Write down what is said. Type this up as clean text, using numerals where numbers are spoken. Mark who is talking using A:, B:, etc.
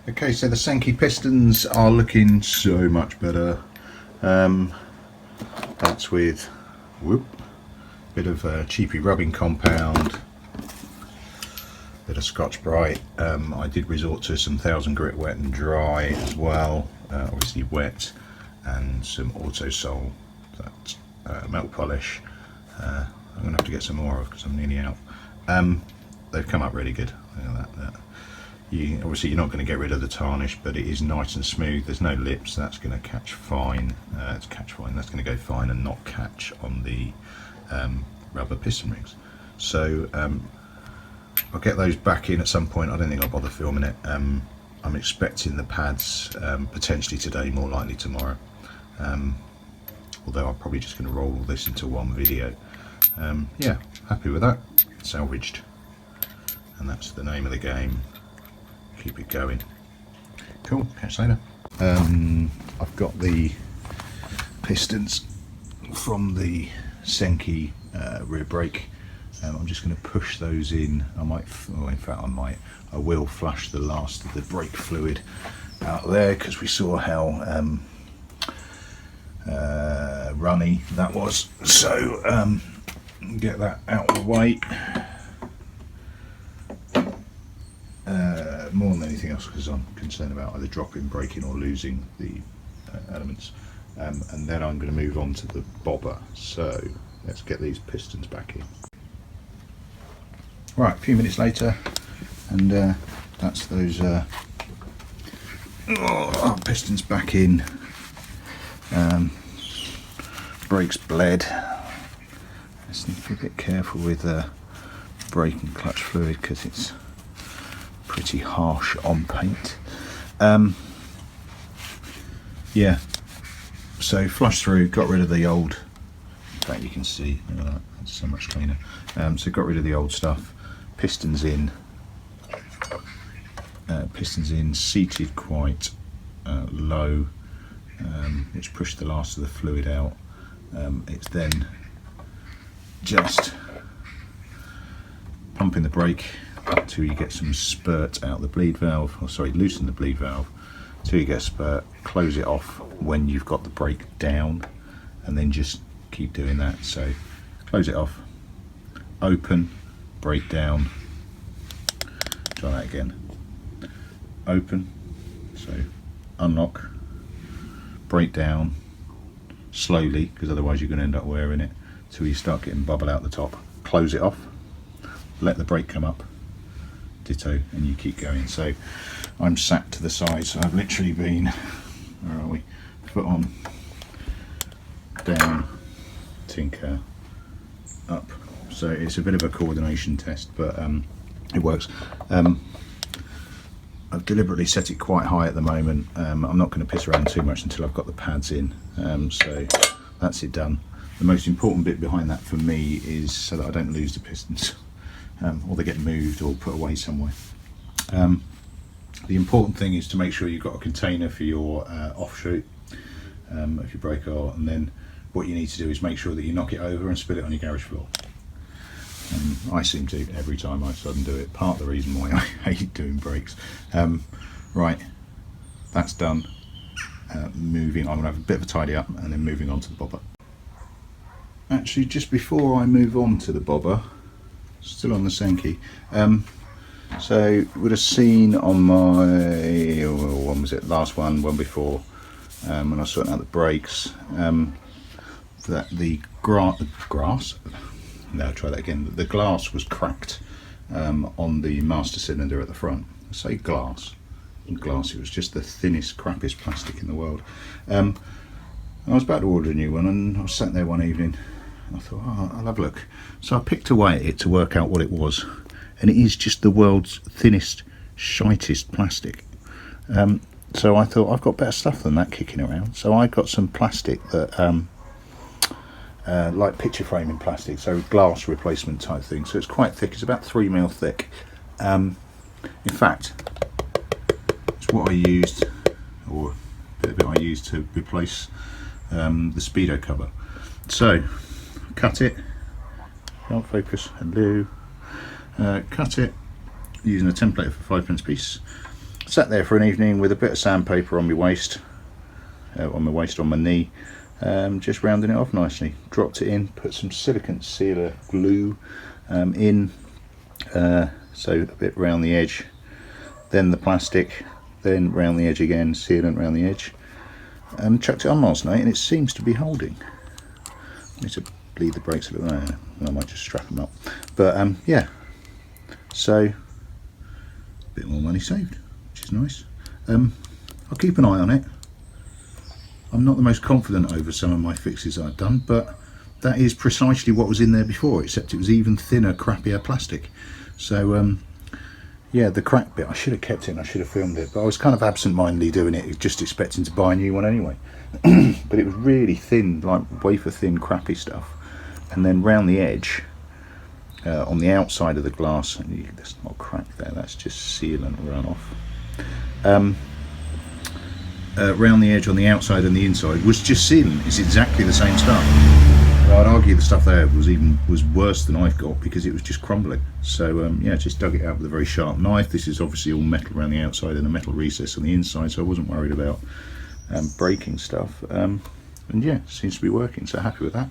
A: Okay, so the Senke pistons are looking so much better. That's with a bit of cheapy rubbing compound, bit of Scotch-Brite. I did resort to some 1000 grit wet and dry as well, obviously wet, and some Autosol, that metal polish. I'm going to have to get some more of because I'm nearly out. They've come up really good. Look at that. Obviously you're not going to get rid of the tarnish, but it is nice and smooth. There's no lips, that's going to catch fine. That's going to go fine and not catch on the rubber piston rings. So I'll get those back in at some point. I don't think I'll bother filming it. I'm expecting the pads potentially today, more likely tomorrow. Although I'm probably just going to roll all this into one video. Yeah, happy with that. Salvaged. And that's the name of the game. Keep it going. Cool, catch you later. I've got the pistons from the Senke rear brake. I'm just going to push those in. I will flush the last of the brake fluid out there, because we saw how runny that was. So get that out of the way. More than anything else, because I'm concerned about either dropping, breaking, or losing the elements. And then I'm going to move on to the bobber. So let's get these pistons back in. Right, a few minutes later, and that's those pistons back in. Brakes bled. Just need to be a bit careful with brake and clutch fluid, because it's pretty harsh on paint. Yeah, so flushed through, got rid of the old, in fact you can see, look at that, it's so much cleaner. So got rid of the old stuff, pistons in, seated quite low, which pushed the last of the fluid out. It's then just pumping the brake until you get some spurt out the bleed valve, or sorry, loosen the bleed valve till you get a spurt, close it off when you've got the brake down, and then just keep doing that. So close it off, open, brake down, try that again, open, so unlock, brake down slowly, because otherwise you're going to end up wearing it, till you start getting bubble out the top, close it off, let the brake come up, ditto, and you keep going. So I'm sat to the side, so I've literally been, where are we, foot on, down, tinker, up. So it's a bit of a coordination test, but it works. I've deliberately set it quite high at the moment. I'm not going to piss around too much until I've got the pads in. So that's it done. The most important bit behind that for me is so that I don't lose the pistons. Or they get moved or put away somewhere. The important thing is to make sure you've got a container for your offshoot of your brake oil, and then what you need to do is make sure that you knock it over and spill it on your garage floor. I seem to every time I suddenly do it. Part of the reason why I hate doing brakes. Right, that's done. Moving, I'm going to have a bit of a tidy up and then moving on to the bobber. Actually, just before I move on to the bobber, still on the Senke, so you would have seen on my, when was it, last one before, when I was sorting out the brakes, that the glass was cracked on the master cylinder at the front. I say glass, it was just the thinnest, crappiest plastic in the world. I was about to order a new one, and I was sat there one evening, I thought, oh, I'll have a look. So I picked away at it to work out what it was, and it is just the world's thinnest, shitest plastic. So I thought, I've got better stuff than that kicking around. So I got some plastic that, like picture framing plastic, so glass replacement type thing. So it's quite thick, it's about 3mm thick. In fact, it's what I used, or a bit of it I used to replace the speedo cover. So cut it, can't focus, hello, cut it using a template for 5p piece, Sat there for an evening with a bit of sandpaper on my waist, on my knee, just rounding it off nicely. Dropped it in, put some silicone sealer glue in, so a bit round the edge, then the plastic, then round the edge again, sealant round the edge, and chucked it on last night, and it seems to be holding. I need to bleed the brakes a little there. I might just strap them up, but yeah, so a bit more money saved, which is nice. I'll keep an eye on it. I'm not the most confident over some of my fixes I've done, but that is precisely what was in there before, except it was even thinner, crappier plastic. So yeah, the crack bit, I should have kept it and I should have filmed it, but I was kind of absent-mindedly doing it, just expecting to buy a new one anyway. But it was really thin, like wafer thin, crappy stuff. And then round the edge, on the outside of the glass, and there's not a crack there, that's just sealant run off. Round the edge on the outside and the inside was just sealant. It's exactly the same stuff. I'd argue the stuff there was worse than I've got, because it was just crumbling. So yeah, just dug it out with a very sharp knife. This is obviously all metal around the outside and a metal recess on the inside, so I wasn't worried about breaking stuff. And yeah, seems to be working, so happy with that.